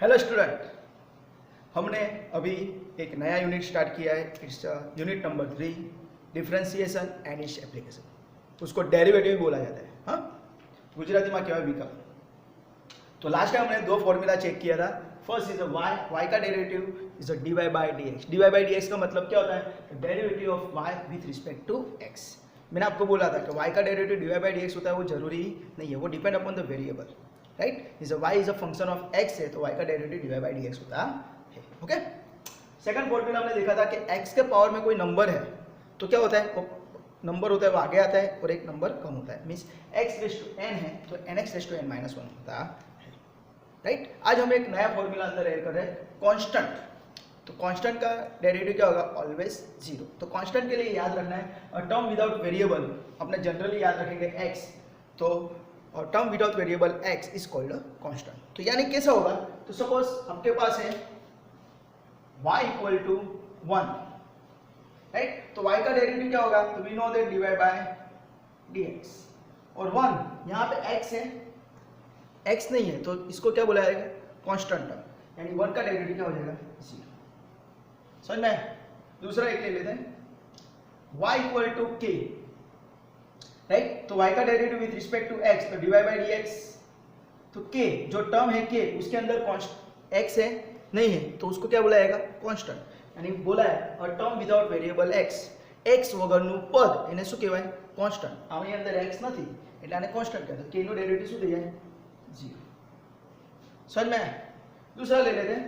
Hello student, हमने अभी एक नया यूनिट स्टार्ट किया है। Its unit number 3, differentiation and its application. उसको डेरिवेटिव बोला जाता है। हाँ, गुजराती में क्या विकल्प। तो लास्ट टाइम हमने दो फॉर्मूला चेक किया था। फर्स्ट इज वाई, वाई का derivative is a d y by d x. D y by d x का मतलब क्या होता है? Derivative of y with respect to x. मैंने आपको बोला था कि वाई का derivative d y by d x होता है, वो जरूरी नहीं है, वो depend upon the variable, right. Is y is a function of x है, तो वाई का derivative d y by d x होता है। ओके, सेकंड फॉर्मूला हमने देखा था कि एक्स के पावर में कोई नंबर है तो क्या होता है, वो नंबर होता है वो आगे आता है और एक नंबर कम होता है। Means x raise to n है तो n x raise to n minus one होता है, राइट। आज हम एक नया फॉर्मूला अंदर ऐड कर रहे हैं, कांस्टेंट। तो कांस्टेंट का डेरिवेटिव क्या होगा? Always zero. तो कांस्टेंट के लिए याद रखना है अ टर्म विदाउट वेरिएबल, अपने जनरली याद रखेंगे एक्स, तो और term without variable x is called a constant. तो यानी कैसा होगा? तो सपोज आपके पास है y इक्वल टू 1, राइट। तो y का डेरिवेटिव क्या होगा? तो we know that dy by dx, और 1 यहाँ पे x है, x नहीं है तो इसको क्या बोला जाएगा? कांस्टेंट टर्म, यानी 1 का डेरिवेटिव क्या हो जाएगा? 0। समझ में? दूसरा एक ले लेते हैं, y equal to k, right. तो y का derivative with respect to x, तो dy बाय dx। तो k जो टर्म है k, उसके अंदर x है नहीं है तो उसको क्या बोला जाएगा? कांस्टेंट। यानी बोला है अ term without variable x, x વગરનું પદ એને શું કહેવાય? કોન્સ્ટન્ટ। આની અંદર x નથી એટલે આને કોન્સ્ટન્ટ કહેવાય। તો k નો ડેરિવેટિવ શું થઈ જાય? 0। समझ में? दूसरा ले लेते हैं,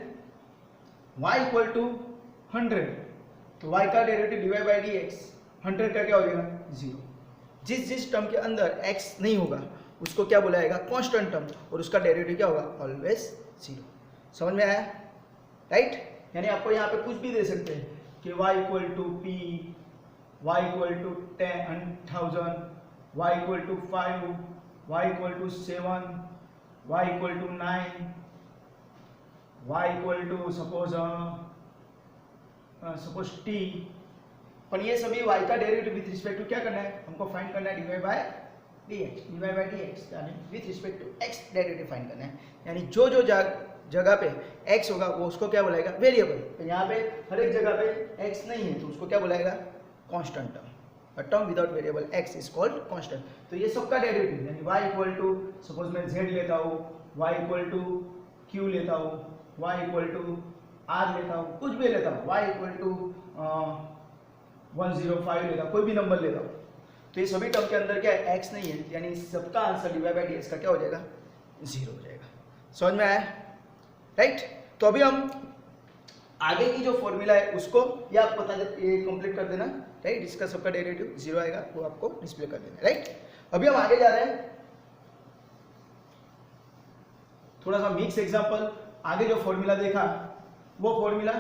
y इक्वल टू 100, तो y का डेरिवेटिव dy बाई dx, 100 का क्या हो जाएगा? 0। जिस जिस टर्म के अंदर x नहीं होगा उसको क्या बोला जाएगा? कांस्टेंट टर्म, और उसका डेरिवेटिव क्या होगा? ऑलवेज 0। समझ में आया, राइट। यानी आपको यहाँ पे कुछ भी दे सकते हैं कि y equal to p, y equal to 10,000, y equal to 5, y equal to 7, y equal to 9, y equal to suppose t। पर ये सभी y का डेरिवेटिव विथ रिस्पेक्ट टू क्या करना है? हमको फाइंड करना है dy by dx, dy by dx यानी with respect to x derivative find करना है। यानी जो जो जगह पे x होगा वो उसको क्या बुलाएगा? वेरिएबल। तो यहाँ पे हर एक जगह पे x नहीं है तो उसको क्या बुलाएगा? Constant term. A term without variable x is called constant. तो ये सबका डेरिवेटिव यानी y इक्वल टू सपोज मैं z लेता हूँ, y इक्वल टू q लेता हूँ, y इक्वल टू r लेता हूँ, कुछ भी लेता हूँ, y इक्वल टू 105 लेता हूँ, कोई भी नंबर लेता हूँ, तो ये सभी टर्म के अंदर क्या है? x नहीं है, यानी सबका आंसर dy बाई dx का क्या हो जाएगा? 0 हो जाएगा। समझ में आया, राइट। तो अभी हम आगे की जो फॉर्मूला है उसको ये आप बता दे, ये कंप्लीट कर देना, राइट। इसका सबका डेरिवेटिव 0 आएगा, वो आपको डिस्प्ले कर देना, राइट। अभी हम आगे जा रहे हैं, थोड़ा सा मिक्स एग्जांपल। आगे जो फॉर्मूला देखा वो फॉर्मूला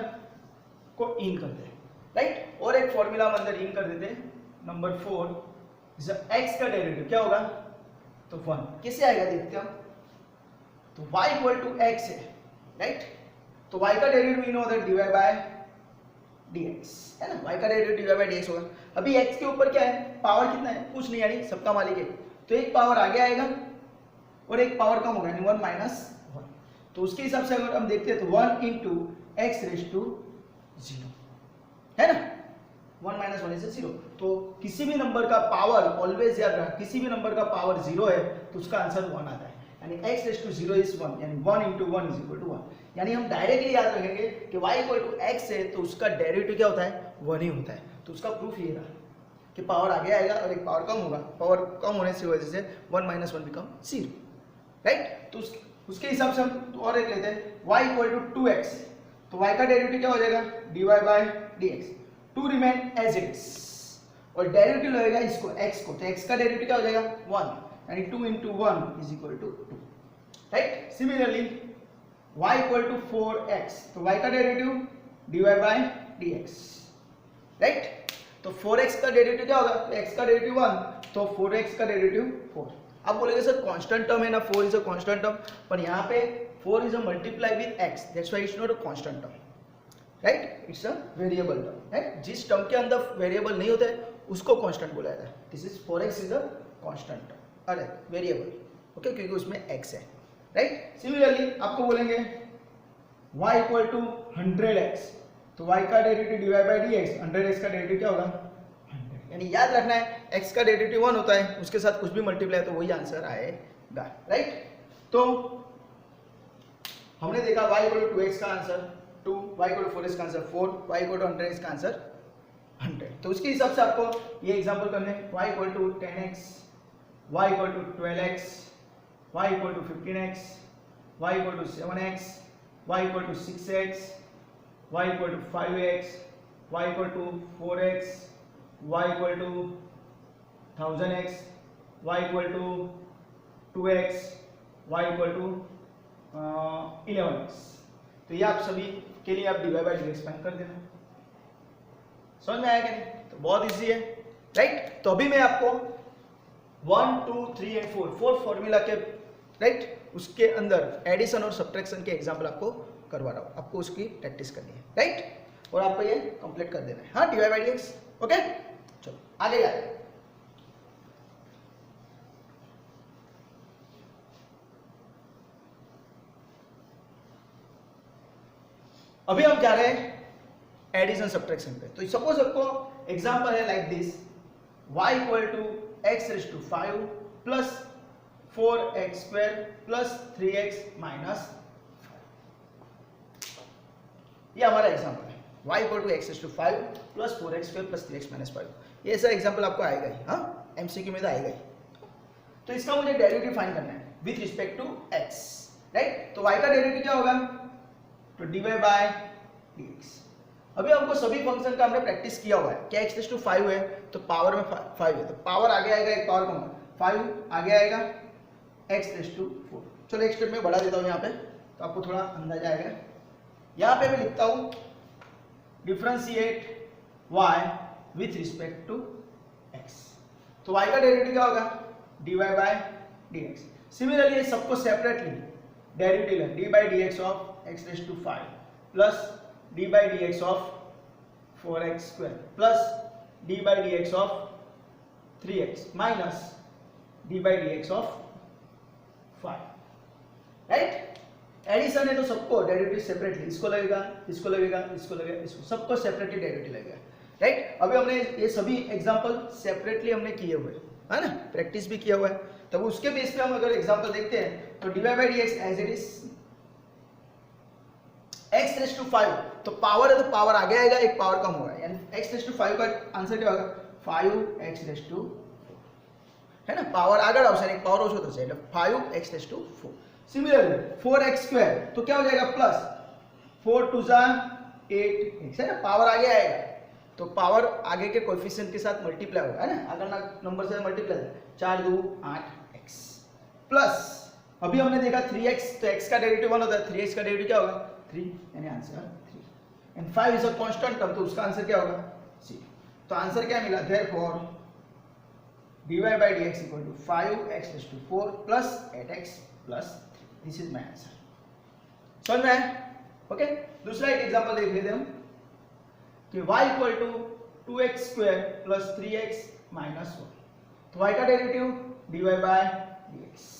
को इन करते हैं, राइट। और एक फॉर्मूला हम अंदर इन कर देते हैं, नंबर 4, एक्स का डेरिवेटिव क्या होगा? तो 1। कैसे आएगा देखते हैं। तो y इक्वल टू x है, राइट। तो y का derivative we know that dy by dx है ना, y का डेरिवेटिव dy बाय dx होगा। अभी x के ऊपर क्या है? पावर कितना है? कुछ नहीं, यानी सबका मालिक है, तो एक पावर आगे आएगा और एक पावर कम होगा, यानी 1 माइनस 1। तो उसके हिसाब से अगर हम देखते हैं तो 1 इंटू एक्स रेस टू 0 है ना, 1 माइनस 1 इज 0। तो किसी भी नंबर का पावर, ऑलवेज याद रखना, किसी भी नंबर का पावर 0 है तो उसका आंसर 1 आता है, यानी x रेस टू 0 इज 1, यानी 1 इंटू 1 इज इक्वल टू 1। यानी हम डायरेक्टली याद रखेंगे कि y इक्वल टू x है तो उसका डेरिवेटिव क्या होता है? 1 ही होता है। तो उसका प्रूफ ये रहा कि पावर आगे आएगा और एक पावर कम होगा, पावर कम होने की वजह से 1 माइनस 1 बिकम 0, राइट। तो उसके हिसाब से हम और एक लेते हैं, y इक्वल टू 2x, तो y का डेरिवेटिव क्या हो जाएगा? dy by dx। 2 remain as it's, और डेरिवेटिव लगेगा इसको x को, तो x का डेरिवेटिव क्या हो जाएगा? 1, यानी 2 into 1 is equal to 2, right. Similarly y equal to 4x, तो y का derivative dy by dx, right. तो 4x का डेरिवेटिव क्या होगा? तो x का डेरिवेटिव 1, तो 4x का डेरिवेटिव 4। आप बोलेंगे सर कांस्टेंट टर्म है ना, 4 इज अ कांस्टेंट टर्म, पर यहाँ पे 4 is a multiply with x, that's why it's not a constant term, right. It's a variable term, right. जिस टर्म के अंदर वेरिएबल नहीं होता है उसको कांस्टेंट बोला जाता है। This is 4x is a constant term, अरे वेरिएबल, ओके, क्योंकि उसमें x है, राइट। सिमिलरली आपको बोलेंगे y इक्वल टू 100x, तो y का derivative divide by dx, 100x का डेरिवेटिव क्या होगा 100, यानी याद रखना है x का डेरिवेटिव 1 होता है, उसके साथ कुछ भी मल्टीप्लाई तो वही आंसर आएगा, राइट। तो हमने देखा y इक्वल टू 2x का answer 2, y equal to 4x का answer 4, y equal to 100x का आंसर 100। तो उसके हिसाब से आपको ये एग्जांपल करने हैं, y equal to 10x, y equal to 12x, y equal to 15x, y equal to 7x, y equal to 6x, y equal to 5x, y equal to 4x, y equal to 1000x, y equal to 2x, y equal to 11x। तो ये आप सभी के लिए आप divide by dx find कर देना। समझ में आया कि नहीं? तो बहुत इजी है, राइट। तो अभी मैं आपको 1, 2, 3 एंड 4 फॉर्मूला के राइट उसके अंदर एडिशन और सब्ट्रैक्शन के एग्जांपल आपको करवा रहा हूँ, आपको उसकी प्रैक्टिस करनी है, राइट। और आपको ये कंप्लीट कर देना है, हाँ, डिवाइड बाय डीएक्स। ओके, चलो आगे जाते हैं। अभी हम जा रहे हैं एडिशन सब्ट्रैक्शन पे। तो सपोज आपको एग्जांपल है like this, y equal to x raise to 5 plus 4x square plus 3x minus 5। ये हमारा एग्जांपल है, y equal to x raise to 5 plus 4x square plus 3x minus 5। ये ऐसा example आपको आएगा ही, हाँ, एमसीक्यू में तो आएगा ही। तो इसका मुझे डेरिवेटिव फाइंड करना है with respect to x, right. तो y का डेरिवेटिव क्या होगा, तो dy बाय dx। अभी हमको सभी फंक्शन का हमने प्रैक्टिस किया हुआ है कि x रेज़ टू 5 है तो पावर में 5 है, तो पावर आगे आएगा, एक पावर कम, 5 आगे आएगा, x रेज़ टू 4। चलो एक स्टेप में बढ़ा देता हूँ यहाँ पे, तो आपको थोड़ा अंदाजा आएगा। यहाँ पे मैं लिखता हूँ differentiate y with respect to x। तो y का डेरिवेटिव क्या होगा, dy बाय dx। सिमिलरली सबको सेपरेटली डेरिवेटिव है dy by dx of x raise to 5 plus d by dx of 4x square plus d by dx of 3x minus d by dx of 5, right. Addition है तो सबको derivative separately, इसको लगेगा, इसको लगेगा, इसको लगेगा, इसको सबको सेपरेटली डेरिवेटिव लगेगा, राइट। अभी हमने ये सभी एग्जांपल सेपरेटली हमने किए हुए है ना, प्रैक्टिस भी किया हुआ है। तब उसके बेस पे हम अगर एग्जांपल देखते हैं तो dy by dx as it is x raise to 5, तो पावर है तो पावर आगे आएगा, एक पावर कम होगा, यानी x रेज़ टू 5 का आंसर क्या होगा 5x रेज़ टू 4, है ना। पावर आगे ऑप्शन एक पावर ओछो થશે એટલે 5x raise to 4। Similarly 4x square तो क्या हो जाएगा प्लस 4 2 जा 8x, है ना, पावर आगे आएगा तो पावर आगे के कोएफिशिएंट के साथ मल्टीप्लाई होगा, है ना, आगे नंबर से मल्टीप्लाई, 4 2 8x प्लस अभी हमने देखा 3x, तो x का डेरिवेटिव 1 होता है, 3x का डेरिवेटिव क्या होगा 3, यानी answer 3 and 5 is a constant term, तो उसका आंसर क्या होगा 0। तो आंसर क्या मिला, therefore dy by dx equal to 5x raise to 4 plus 8x plus 3। This is my answer. समझ में आया? ओके, दूसरा एक एग्जांपल देख लेते हैं हम कि y equal to 2x square plus 3x minus 1। तो y का derivative dy by dx,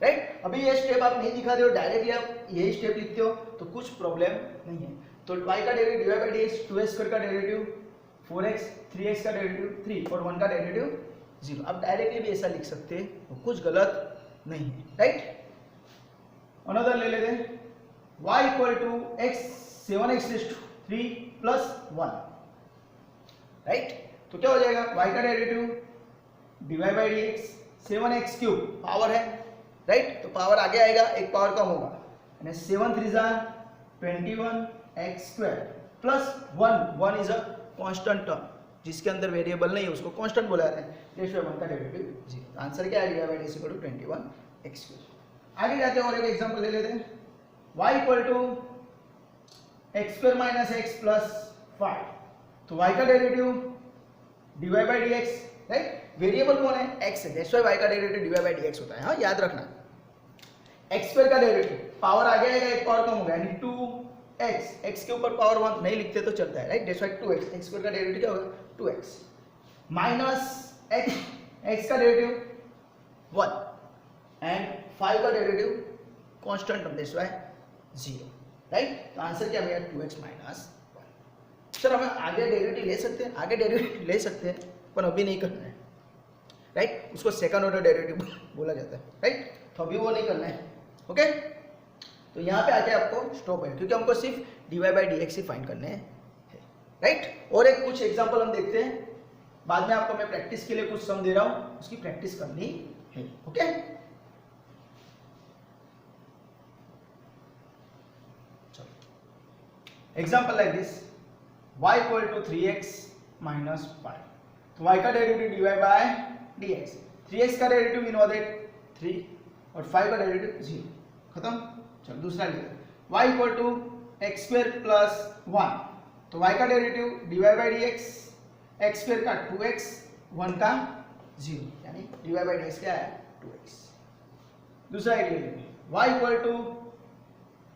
right. अभी ये स्टेप आप नहीं दिखाते हो, डायरेक्टली आप यही स्टेप लिखते हो तो कुछ प्रॉब्लम नहीं है। तो y का derivative dy by dx, 2x square का डेरिवेटिव 4x, 3x का डेरिवेटिव 3 और 1 का डेरिवेटिव 0। आप डायरेक्टली भी ऐसा लिख सकते हैं, तो कुछ गलत नहीं है, राइट। अनदर ले लेते हैं, y equal to x 7x raise to 3 plus 1, right. तो क्या हो जाएगा, y का derivative dy by dx 7x cube, power है, राइट, तो पावर आगे आएगा, एक पावर कम होगा, यानी 7 3 जा 21x square plus 1 is a constant term, जिसके अंदर वेरिएबल नहीं है उसको कांस्टेंट बोला जाता है, रेशियो 1 का डेरिवेटिव 0। आंसर क्या है, dy by dx equal to 21x square. आगे जाते हैं और एक एग्जांपल ले लेते हैं, y equal to x square minus x plus 5। तो y का derivative dy by dx, right, variable कौन है, x है, दैट्स व्हाई y का डेरिवेटिव dy बाय dx होता है, हाँ, याद रखना। x स्क्वायर का डेरिवेटिव पावर आगे आएगा, एक पावर कम होगा, यानी 2x, x के ऊपर पावर 1 नहीं लिखते तो चलता है, right, that's why 2x, x square का डेरिवेटिव क्या होगा 2x माइनस x का डेरिवेटिव 1 एंड 5 का derivative constant term, that's why 0, right. तो आंसर क्या मिलेगा 2x माइनस 1। सर हमें आगे डेरिवेटिव ले सकते हैं, आगे डेरिवेटिव ले सकते हैं, पर अभी नहीं करना है, राइट। उसको सेकंड ऑर्डर डेरिवेटिव बोला जाता है, राइट। तो अभी वो नहीं करना है, ओके। तो यहाँ पे आके आपको स्टॉप है, क्योंकि हमको सिर्फ dy by dx he find करने हैं, राइट। और एक कुछ एग्जांपल हम देखते हैं, बाद में आपको मैं प्रैक्टिस के लिए कुछ सम दे रहा हूं, उसकी प्रैक्टिस करनी है, ओके। चलो example like this, y equal to 3x minus 5। तो y का derivative dy by dx, 3x का डेरिवेटिव वी नो दैट 3 और 5 का डेरिवेटिव 0, खत्म। चलो दूसरा लिखते हैं, y equal to x square plus 1। तो y का derivative dy by dx, x square का 2x, 1 का 0, यानी dy बाई dx क्या है 2x। दूसरा एक लेंगे, y equal to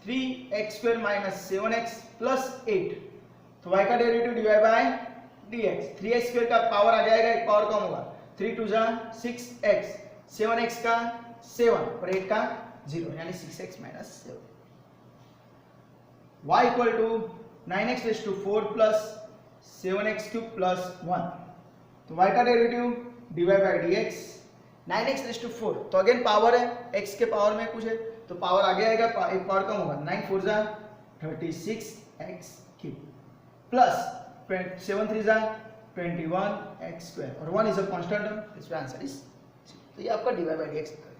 3x square minus 7x plus 8। तो y का derivative dy by dx, 3x square का पावर आ जाएगा, एक पावर कम होगा, 3 2 जा 6x, 7x का 7 और 8 का 0, यानी 6x minus 7। y equal to 9x raise to 4 plus 7x cube plus 1। तो y का derivative dy by dx, 9x raise to 4, तो अगेन पावर है, x के पावर में कुछ है तो पावर आगे आएगा, एक पावर कम होगा, 9 4 जा 36x क्यूब प्लस 7 3 जा 21x स्क्वायर और 1 इज अ कांस्टेंट टर्म, इसका आंसर इज। तो ये आपका dy बाई dx है,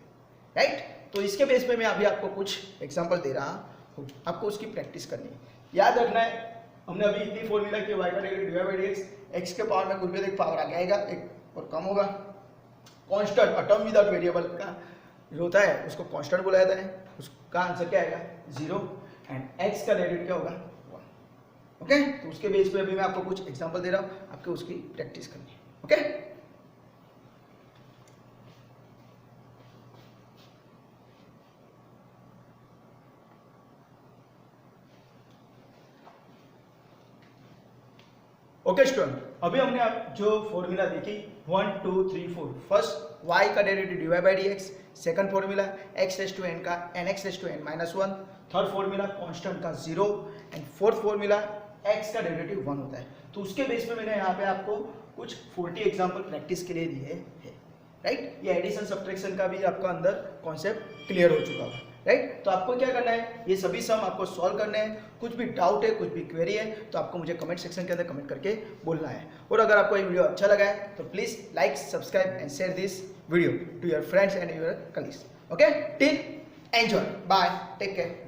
राइट। तो इसके बेस पे मैं अभी आपको कुछ एग्जांपल दे रहा हूँ, आपको उसकी प्रैक्टिस करनी है, याद रखना है। हमने अभी इतनी फॉर्मूला कि y का derivative dy by dx, x के पावर में कुछ भी एक पावर आगे आएगा, एक और कम होगा, कांस्टेंट टर्म विदाउट वेरिएबल का जो होता है उसको कांस्टेंट बोला जाता है, उसका आंसर क्या आएगा 0 एंड x का डेरिवेटिव क्या होगा 1, ओके। तो उसके बेस पे अभी मैं आपको कुछ एग्जांपल दे रहा हूँ, आपको उसकी प्रैक्टिस करनी है, ओके। ओके स्टूडेंट, अभी हमने आप जो फॉर्मूला देखी 1 2 3 4, फर्स्ट y का derivative dy by dx, second formula x raise to n का nx raise to n minus 1, third formula constant का 0 एंड फोर्थ फॉर्मूला x का डेरिवेटिव 1 होता है। तो उसके बेस पे मैंने यहाँ पे आपको कुछ 40 एग्जांपल प्रैक्टिस के लिए दिए हैं, राइट। ये एडिशन सब्ट्रैक्शन का भी आपका अंदर कॉन्सेप्ट क्लियर हो चुका होगा, राइट। तो आपको क्या करना है, ये सभी सम आपको सॉल्व करने हैं। कुछ भी डाउट है, कुछ भी क्वेरी है तो आपको मुझे कमेंट सेक्शन के अंदर कमेंट करके बोलना है। और अगर आपको ये वीडियो अच्छा लगा है तो please like, subscribe and share this video to your friends and your colleagues, okay. Till enjoy, bye, take care.